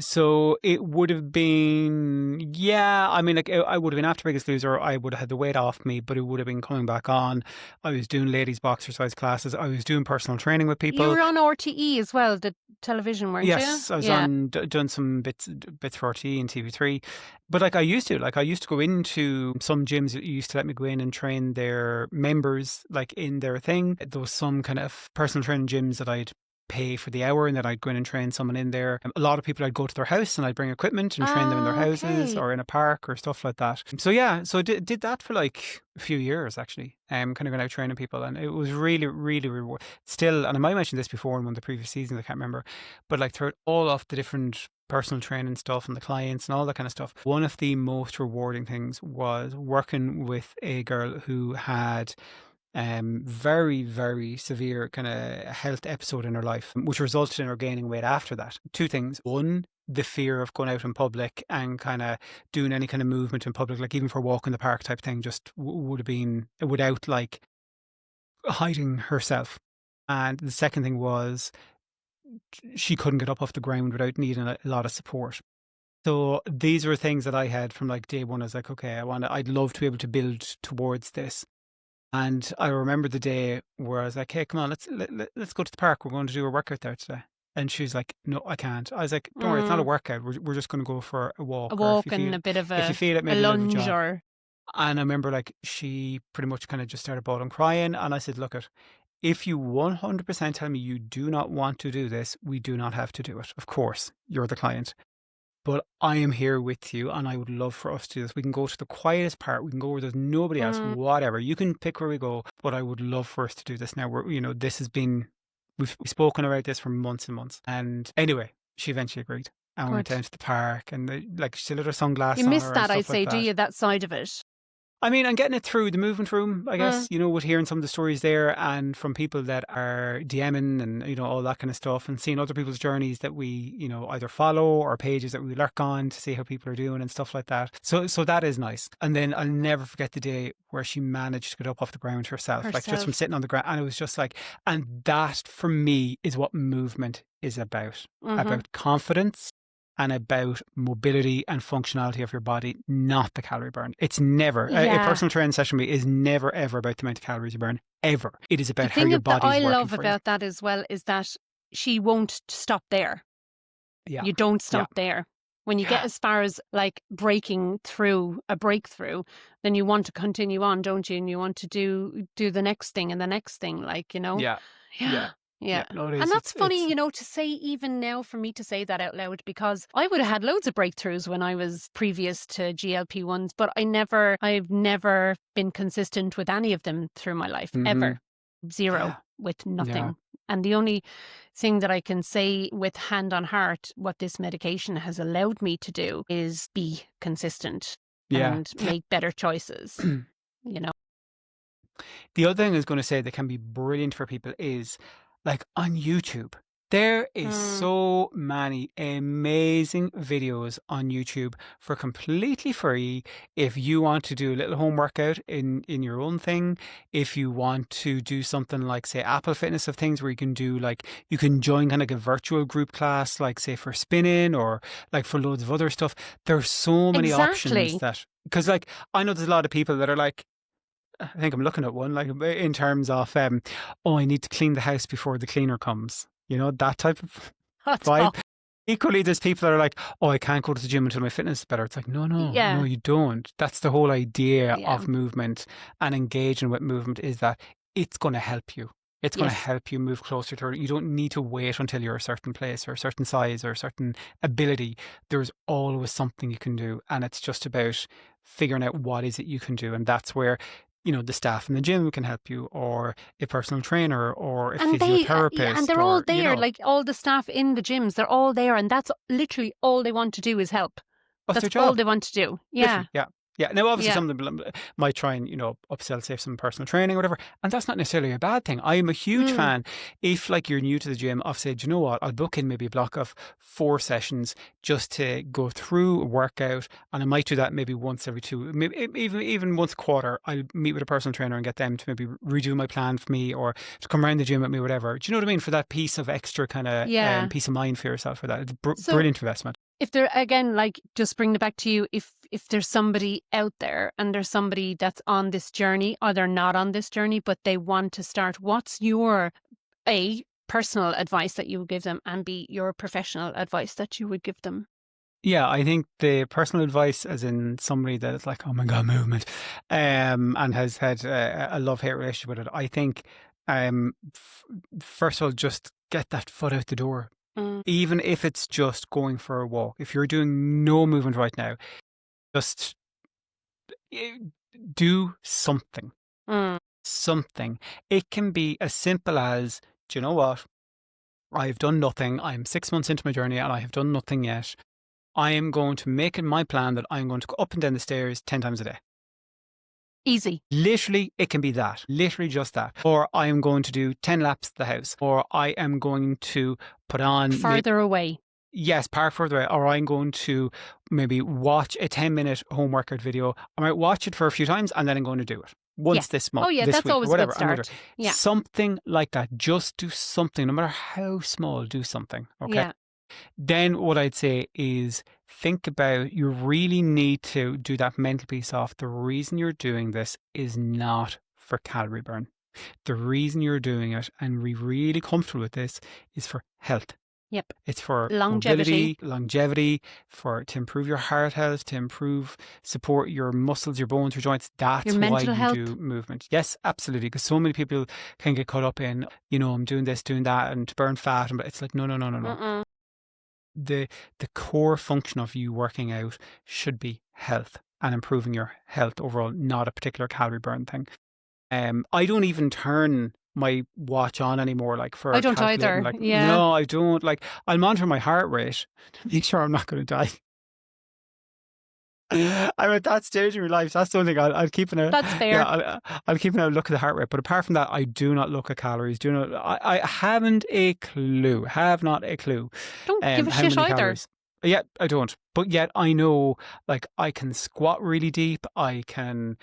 So it would have been, yeah, I mean, like I would have been after Biggest Loser, I would have had the weight off me, but it would have been coming back on. I was doing ladies boxercise classes. I was doing personal training with You people. were on RTE as well, the television, weren't you? Yes, I was Yeah. on done some bits for RT and TV3, but like I used to go into some gyms that used to let me go in and train their members like in their thing. There was some kind of personal training gyms that I'd pay for the hour and then I'd go in and train someone in there. A lot of people I'd go to their house and I'd bring equipment and train them in their houses Okay. or in a park or stuff like that. So yeah, so I did that for like a few years actually. Kind of going out training people, and it was really, really rewarding. Still, and I might have mentioned this before in one of the previous seasons, I can't remember, but like throughout all of the different personal training stuff and the clients and all that kind of stuff, one of the most rewarding things was working with a girl who had very, very severe kind of health episode in her life, which resulted in her gaining weight after that. Two things. One, the fear of going out in public and kind of doing any kind of movement in public, like even for a walk in the park type thing, just would have been without like hiding herself. And the second thing was she couldn't get up off the ground without needing a lot of support. So these were things that I had from like day one. I was like, okay, I'd love to be able to build towards this. And I remember the day where I was like, "Hey, come on, let's go to the park. We're going to do a workout there today." And she's like, "No, I can't." I was like, "Don't worry, it's not a workout. We're just going to go for a walk, A or walk and a bit of if you feel it, a maybe a little lunge jog." or... And I remember like she pretty much kind of just started bawling, crying, and I said, "Look, if you 100% tell me you do not want to do this, we do not have to do it. Of course, you're the client." But I am here with you and I would love for us to do this. We can go to the quietest part. We can go where there's nobody else, whatever. You can pick where we go, but I would love for us to do this now. This has been, we've spoken about this for months and months. And anyway, she eventually agreed. And we went down to the park and she lit her sunglasses You on miss her that, and I'd stuff like say, do that. you, that side of it? I mean, I'm getting it through the movement room, I guess, with hearing some of the stories there and from people that are DMing and, all that kind of stuff and seeing other people's journeys that we, either follow or pages that we lurk on to see how people are doing and stuff like that. So that is nice. And then I'll never forget the day where she managed to get up off the ground herself, like just from sitting on the ground. And it was just like, and that for me is what movement is about confidence and about mobility and functionality of your body, not the calorie burn. It's never, a personal training session is never, ever about the amount of calories you burn, ever. It is about how your body's working. The thing that I love about that as well is that she won't stop there. Yeah. You don't stop there. When you get as far as like breaking through a breakthrough, then you want to continue on, don't you? And you want to do the next thing and the next thing, like, Yeah. No, and that's funny, to say even now for me to say that out loud, because I would have had loads of breakthroughs when I was previous to GLP-1s, but I've never been consistent with any of them through my life, ever. Zero, with nothing. Yeah. And the only thing that I can say with hand on heart, what this medication has allowed me to do is be consistent and make better choices, The other thing I was going to say that can be brilliant for people is like on YouTube. There is so many amazing videos on YouTube for completely free. If you want to do a little home workout in your own thing, if you want to do something like, say, Apple Fitness of things where you can do like, you can join kind of like a virtual group class, like say for spinning or like for loads of other stuff. There's so many options that, because like, I know there's a lot of people that are like, I think I'm looking at one, like in terms of, I need to clean the house before the cleaner comes. That type of vibe. Equally, there's people that are like, I can't go to the gym until my fitness is better. It's like, no, you don't. That's the whole idea of movement and engaging with movement, is that it's going to help you. It's going to Yes. help you move closer to it. You don't need to wait until you're a certain place or a certain size or a certain ability. There's always something you can do. And it's just about figuring out what is it you can do. And that's where, the staff in the gym can help you, or a personal trainer, or a And and physiotherapist, they're all or, there, like all the staff in the gyms, they're all there. And that's literally all they want to do is help. what's That's their all job? they want to do. Yeah. Literally, yeah. Yeah. Now, obviously, Yeah. some of them might try and, upsell, say, some personal training or whatever. And that's not necessarily a bad thing. I'm a huge fan. If, like, you're new to the gym, I've said, you know what, I'll book in maybe a block of 4 sessions just to go through a workout. And I might do that maybe once every 2, maybe even once a quarter. I'll meet with a personal trainer and get them to maybe redo my plan for me, or to come around the gym with me, whatever. Do you know what I mean? For that piece of extra kind of Yeah. peace of mind for yourself for that. It's So- brilliant investment. If there, again, like, just bring it back to you, if there's somebody out there and there's somebody that's on this journey, or they're not on this journey, but they want to start, what's your personal advice that you would give them, and B, your professional advice that you would give them? Yeah, I think the personal advice, as in somebody that is like, oh my God, movement, and has had a love-hate relationship with it. I think, first of all, just get that foot out the door. Even if it's just going for a walk. If you're doing no movement right now, just do something. Something. It can be as simple as, do you know what? I've done nothing. I'm 6 months into my journey and I have done nothing yet. I am going to make it my plan that I'm going to go up and down the stairs 10 times a day. Easy. Literally, it can be that. Literally just that. Or I am going to do 10 laps of the house. Or I am going to put on... Further away. Yes, park further away. Or I'm going to maybe watch a 10-minute home workout video. I might watch it for a few times and then I'm going to do it. Once this month, this that's week, always or whatever. a good start. Yeah. Something like that. Just do something. No matter how small, do something. Okay? Yeah. Then what I'd say is think about, you really need to do that mental piece of, the reason you're doing this is not for calorie burn. The reason you're doing it, and we're really comfortable with this, is for health. Yep. It's for Longevity. longevity, to improve your heart health, to support your muscles, your bones, your joints. That's Your why mental you health. do movement. Yes, absolutely. Because so many people can get caught up in, I'm doing this, doing that, and to burn fat. But it's like, no. The core function of you working out should be health and improving your health overall, not a particular calorie burn thing. I don't even turn my watch on anymore, like, for I don't calculating, either. like, Yeah. no, I don't. Like, I'll monitor my heart rate to make sure I'm not going to die. I'm at that stage in my life. That's the only thing I'll keep an eye. That's fair. Yeah, I'll keep an eye, look at the heart rate. But apart from that, I do not look at calories. I haven't a clue. Have not a clue. Don't give a how shit many either. calories. Yeah, I don't. But yet I know, like, I can squat really deep. I can,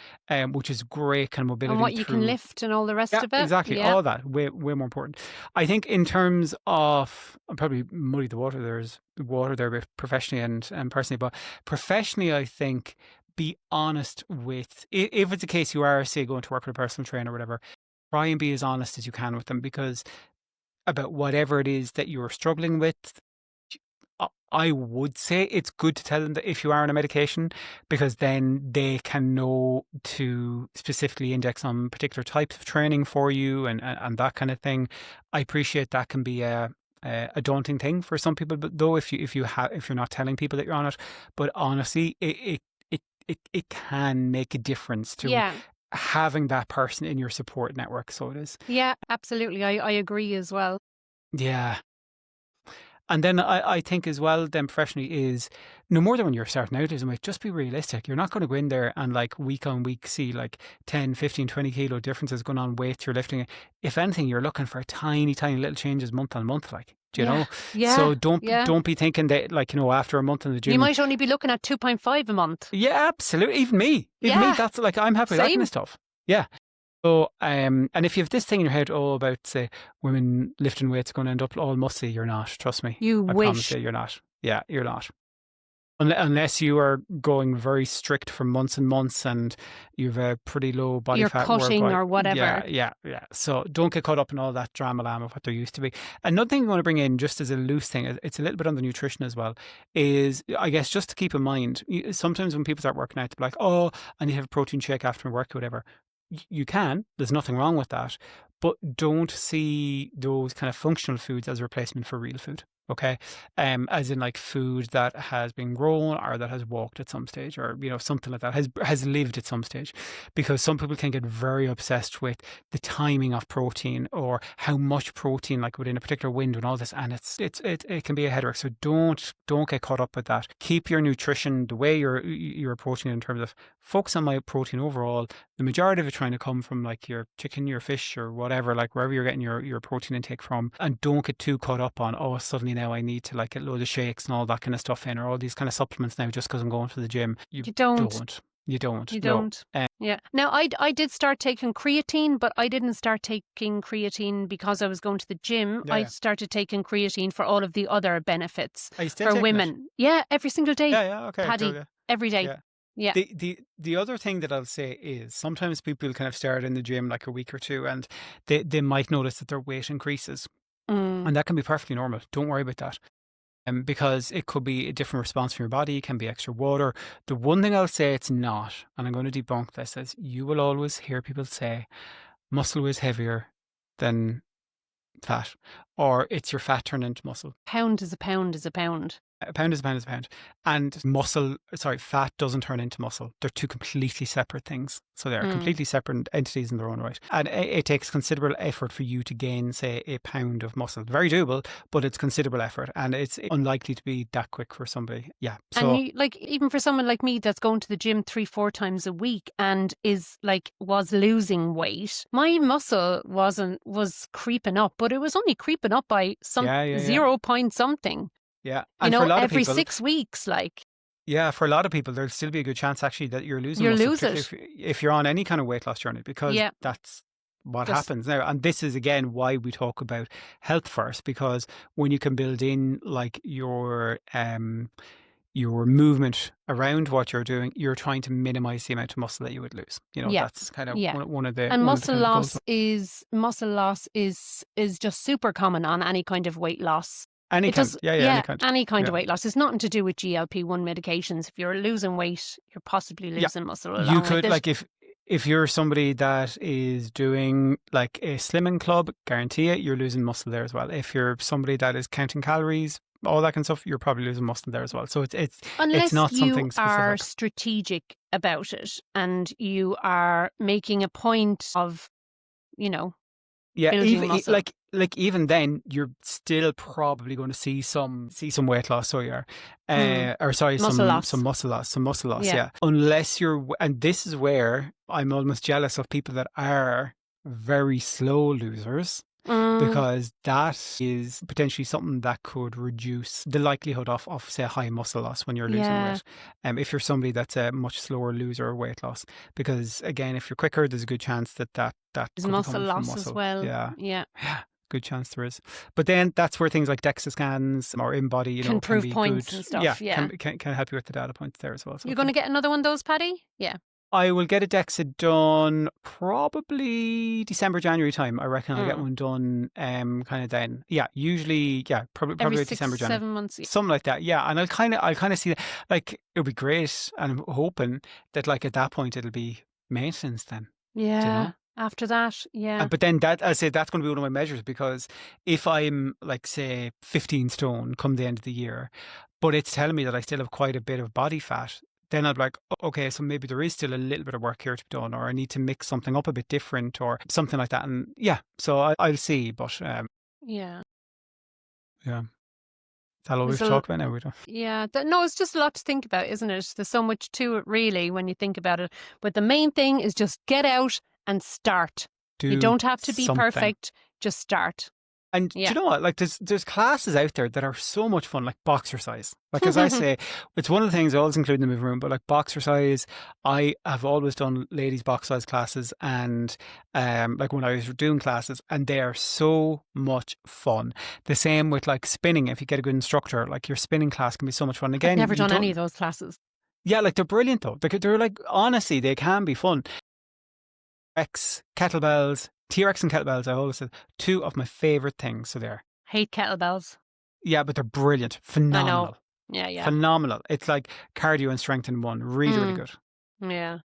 which is great kind of mobility. And what you can through- lift and all the rest Yeah, of it. exactly. Yeah. All that, way more important. I think in terms of, I'm probably muddy the water. There's water there, both professionally and personally. But professionally, I think, be honest with, if it's a case you are, say, going to work with a personal trainer or whatever, try and be as honest as you can with them, because about whatever it is that you're struggling with, I would say it's good to tell them that if you are on a medication, because then they can know to specifically index on particular types of training for you and that kind of thing. I appreciate that can be a daunting thing for some people, but though if you're not telling people that you're on it, but honestly, it can make a difference to having that person in your support network. So it is. Yeah, absolutely. I agree as well. Yeah. And then I think as well, then professionally, is no more than when you're starting out, is like, just be realistic. You're not going to go in there and, like, week on week see like 10, 15, 20 kilo differences going on weights you're lifting. If anything, you're looking for tiny little changes month on month, like, do you know? Yeah. So don't be thinking that, like, after a month in the gym. You might only be looking at 2.5 a month. Yeah, absolutely. Even me, that's like, I'm happy with that kind Same. of stuff. Yeah. So, and if you have this thing in your head, about, say, women lifting weights are going to end up all muscly, you're not. Trust me. You I wish. promise you, you're not. Yeah, you're not. Unless you are going very strict for months and months and you have a pretty low body You're fat. cutting or whatever. Yeah. So don't get caught up in all that drama lamb of what there used to be. Another thing I want to bring in, just as a loose thing, it's a little bit on the nutrition as well, is, I guess, just to keep in mind, sometimes when people start working out, they're like, oh, I need to have a protein shake after my work or whatever. You can. There's nothing wrong with that. but don't see those kind of functional foods as a replacement for real food. Okay. As in like food that has been grown or that has walked at some stage, or, something like that has lived at some stage, because some people can get very obsessed with the timing of protein or how much protein, like within a particular window and all this. And it can be a headache. So don't get caught up with that. Keep your nutrition the way you're approaching it, in terms of focus on my protein overall. The majority of it trying to come from like your chicken, your fish, or whatever, like wherever you're getting your protein intake from. And don't get too caught up on, suddenly now I need to like get a load of shakes and all that kind of stuff in, or all these kind of supplements now just because I'm going to the gym. You don't. You don't. You don't. Yeah. Now, I did start taking creatine, but I didn't start taking creatine because I was going to the gym. Yeah, I yeah. started taking creatine for all of the other benefits Are you still for taking women. it? Yeah, every single day. Yeah, okay. Paddy, Cool, yeah. every day. Yeah. Yeah. The other thing that I'll say is sometimes people kind of start in the gym like a week or two, and they might notice that their weight increases. And that can be perfectly normal. Don't worry about that. Because it could be a different response from your body, it can be extra water. The one thing I'll say it's not, and I'm going to debunk this, is you will always hear people say muscle is heavier than fat, or it's your fat turned into muscle. Pound is a pound is a pound. A pound is a pound is a pound. And fat doesn't turn into muscle. They're two completely separate things. So they're completely separate entities in their own right. And it takes considerable effort for you to gain, say, a pound of muscle. Very doable, but it's considerable effort. And it's unlikely to be that quick for somebody. Yeah. So, and even for someone like me that's going to the gym 3-4 times a week and was losing weight, my muscle was creeping up, but it was only creeping up by some 0 point something. Yeah. And for a lot of every people, 6 weeks, like. Yeah, for a lot of people, there'll still be a good chance actually that you're losing You'll muscle, lose it. particularly if you're on any kind of weight loss journey, because that's what happens now. And this is again why we talk about health first, because when you can build in like your movement around what you're doing, you're trying to minimize the amount of muscle that you would lose. That's kind of one of the. And one of the muscle kind of loss is just super common on any kind of weight loss. Any kind of weight loss. It's nothing to do with GLP-1 medications. If you're losing weight, you're possibly losing muscle along you could, with it. like if you're somebody that is doing like a slimming club, guarantee it, you're losing muscle there as well. If you're somebody that is counting calories, all that kind of stuff, you're probably losing muscle there as well. So it's not something specific. Unless you are strategic about it and you are making a point of, building muscle. Even then, you're still probably going to see some weight loss. So you are, some muscle loss. Yeah. Unless and this is where I'm almost jealous of people that are very slow losers, because that is potentially something that could reduce the likelihood of say high muscle loss when you're losing weight. If you're somebody that's a much slower loser of weight loss, because again, if you're quicker, there's a good chance that there's muscle loss as well. Yeah. Good chance there is. But then that's where things like DEXA scans or InBody, can prove be points good. and stuff. Yeah. Can help you with the data points there as well. So you're going to get another one of those, Paddy? Yeah. I will get a DEXA done probably December, January time. I reckon I'll get one done kind of then. Yeah, usually, probably every December, January. 7 months. Something like that, yeah. And I'll kind of see that. Like, it'll be great. And I'm hoping that like at that point it'll be maintenance then. Yeah. After that, yeah. But then I say that's going to be one of my measures, because if I'm like, say, 15 stone come the end of the year, but it's telling me that I still have quite a bit of body fat, then I'd be like, okay, so maybe there is still a little bit of work here to be done, or I need to mix something up a bit different or something like that. And so I'll see, but yeah. That's all we've talked about now. We don't. Yeah. No, it's just a lot to think about, isn't it? There's so much to it, really, when you think about it. But the main thing is just get out and start. You don't have to be perfect. Just start. And do you know what? Like, there's classes out there that are so much fun, like boxercise. Like, as I say, it's one of the things I always include in the movie room. But like boxercise, I have always done ladies boxercise classes, and like when I was doing classes, and they are so much fun. The same with like spinning. If you get a good instructor, like your spinning class can be so much fun. Again, I've never done any of those classes. Yeah, like they're brilliant though. They're like, honestly, they can be fun. Kettlebells. T-Rex and kettlebells, I always said, two of my favourite things. So they're. Hate kettlebells. Yeah, but they're brilliant. Phenomenal. I know. Yeah. Phenomenal. It's like cardio and strength in one. Really, really good. Yeah.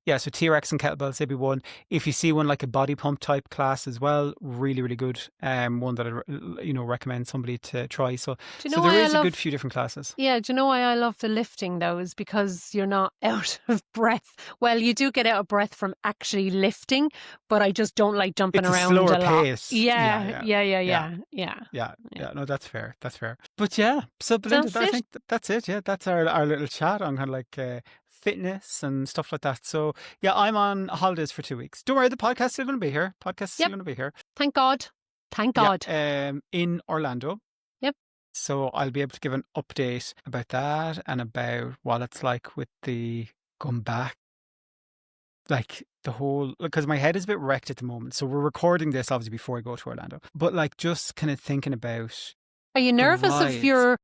Yeah, so TRX and kettlebells, they'd be one. If you see one like a body pump type class as well, really, really good. One that I recommend somebody to try. So, Do you so know there why I is a love? good few different classes. Yeah, do you know why I love the lifting though? Is because you're not out of breath. Well, you do get out of breath from actually lifting, but I just don't like jumping It's a around slower a lot. pace. Yeah. Yeah. Yeah. No, that's fair. That's fair. But yeah, so Belinda, That's I it. think that's it. Yeah, that's our little chat on kind of like fitness and stuff like that. So yeah, I'm on holidays for 2 weeks. Don't worry, the podcast is still going to be here. Podcast is still Yep. going to be here. Thank God. Thank God. Yeah, in Orlando. Yep. So I'll be able to give an update about that and about what it's like with the going back. Like the whole, because my head is a bit wrecked at the moment. So we're recording this obviously before I go to Orlando. But like just kind of thinking about Are you nervous if rides. you're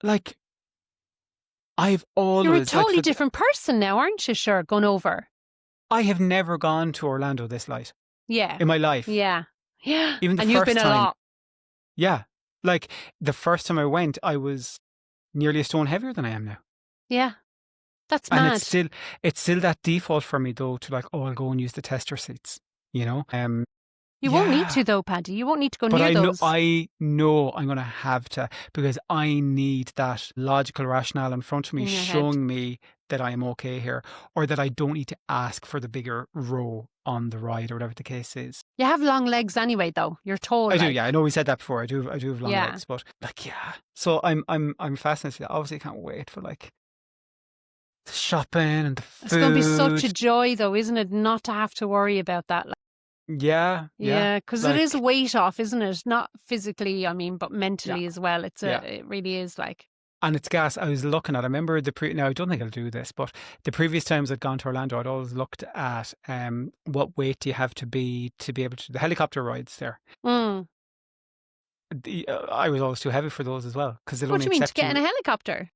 Like I've always you're a like, totally for the- different person now, aren't you? Sure, going over. I have never gone to Orlando this light Yeah. in my life. Yeah. Yeah. Even the and you've first been a time. lot. Yeah. Like the first time I went, I was nearly a stone heavier than I am now. Yeah. That's And mad. it's still that default for me though to like, oh, I'll go and use the tester seats, you know? You won't need yeah. to though, Paddy. You won't need to go But near those. I know I'm going to have to, because I need that logical rationale in front of me In your head. showing me that I am okay here, or that I don't need to ask for the bigger row on the ride or whatever the case is. You have long legs anyway, though. You're tall. I do, like. yeah. I know we said that before. I do have long Yeah. legs, but like, yeah. So I'm fascinated. Obviously, I can't wait for like the shopping and the food. It's going to be such a joy, though, isn't it? Not to have to worry about that. Like, yeah. because it is a weight off, isn't it? Not physically, I mean, but mentally as well. It really is like. And it's gas. I was looking at. I remember now I don't think I'll do this, but the previous times I'd gone to Orlando, I'd always looked at what weight do you have to be able to do the helicopter rides there. Mm. I was always too heavy for those as well because What do you mean to get in a helicopter?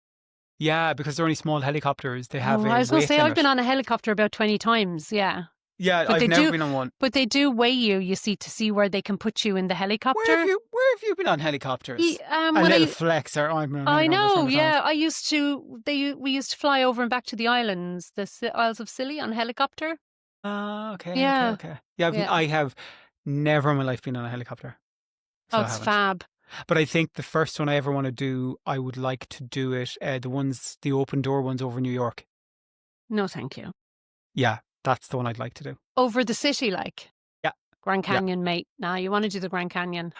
Yeah, because they're only small helicopters. They have. I was going to say limit. I've been on a helicopter about 20 times. Yeah. Yeah, But I've never been on one. But they do weigh you see, to see where they can put you in the helicopter. Where have you been on helicopters? A little flex. I know, yeah. I used to. We used to fly over and back to the islands, the Isles of Scilly, on helicopter. Okay. Yeah. Okay. Yeah, I have never in my life been on a helicopter. So It's fab. But I think the first one I ever want to do, I would like to do it. The open door ones over New York. No, thank you. Yeah, that's the one I'd like to do. Over the city, like. Yeah. Grand Canyon, mate. Nah, you want to do the Grand Canyon.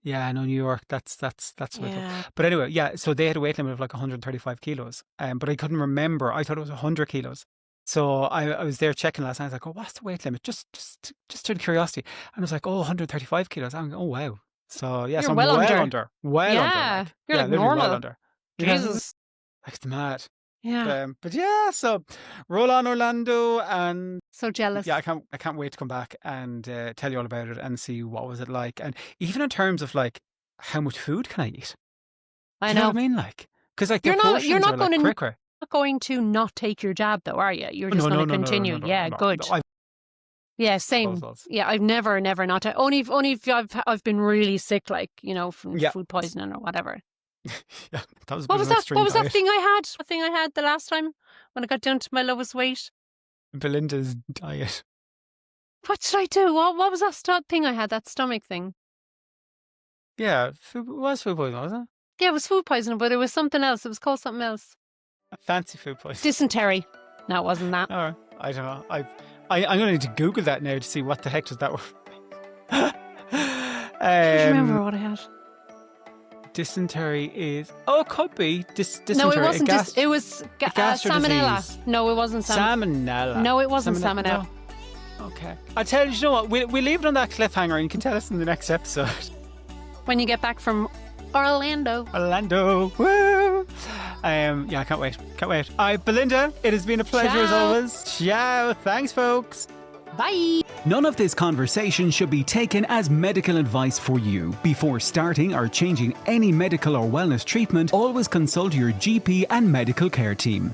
Yeah, no, New York. That's what I Yeah. thought. But anyway, yeah. So they had a weight limit of like 135 kilos. But I couldn't remember. I thought it was 100 kilos. So I was there checking last night. I was like, oh, what's the weight limit? Just out of curiosity. And I was like, oh, 135 kilos. I'm like, oh, wow. So yeah, You're so I'm well under. under. Well Yeah, under. Like, you're like literally normal. well under. Yeah, Jesus. like it's mad. Yeah. But yeah, so roll on Orlando, and So jealous. yeah, I can't wait to come back and tell you all about it and see what was it like, and even in terms of like how much food can I eat? I Do you know know. what I mean? Like, because like You're the not- portions you're not are, like, going to- quicker. Not going to not take your jab, though, are you? You're just No, going to continue. Yeah, good. Yeah, same. Loads. Yeah, I've never not. Only if I've been really sick, like from Yeah. food poisoning or whatever. Yeah, that was a bit What of was an that? extreme What was that diet. thing I had? What thing I had the last time when I got down to my lowest weight? Belinda's diet. What did I do? What was that thing I had? That stomach thing. Yeah, it was food poisoning, wasn't it? Yeah, it was food poisoning, but it was something else. It was called something else. Fancy food poisoning. Dysentery. No, it wasn't that. All right, I don't know. I'm going to need to Google that now to see what the heck does that work. I can't remember what I had. Dysentery is... Oh, it could be. Dysentery. No, it wasn't. Gas- It was gastro salmonella. disease. No, it wasn't Salmonella. No, it wasn't salmonella. No. Okay. I tell you, what? We'll leave it on that cliffhanger, and you can tell us in the next episode. When you get back from Orlando. Orlando. Woo! Yeah, I can't wait. Can't wait. All right, Belinda, it has been a pleasure as Ciao. always. Ciao. Thanks, folks. Bye. None of this conversation should be taken as medical advice for you. Before starting or changing any medical or wellness treatment, always consult your GP and medical care team.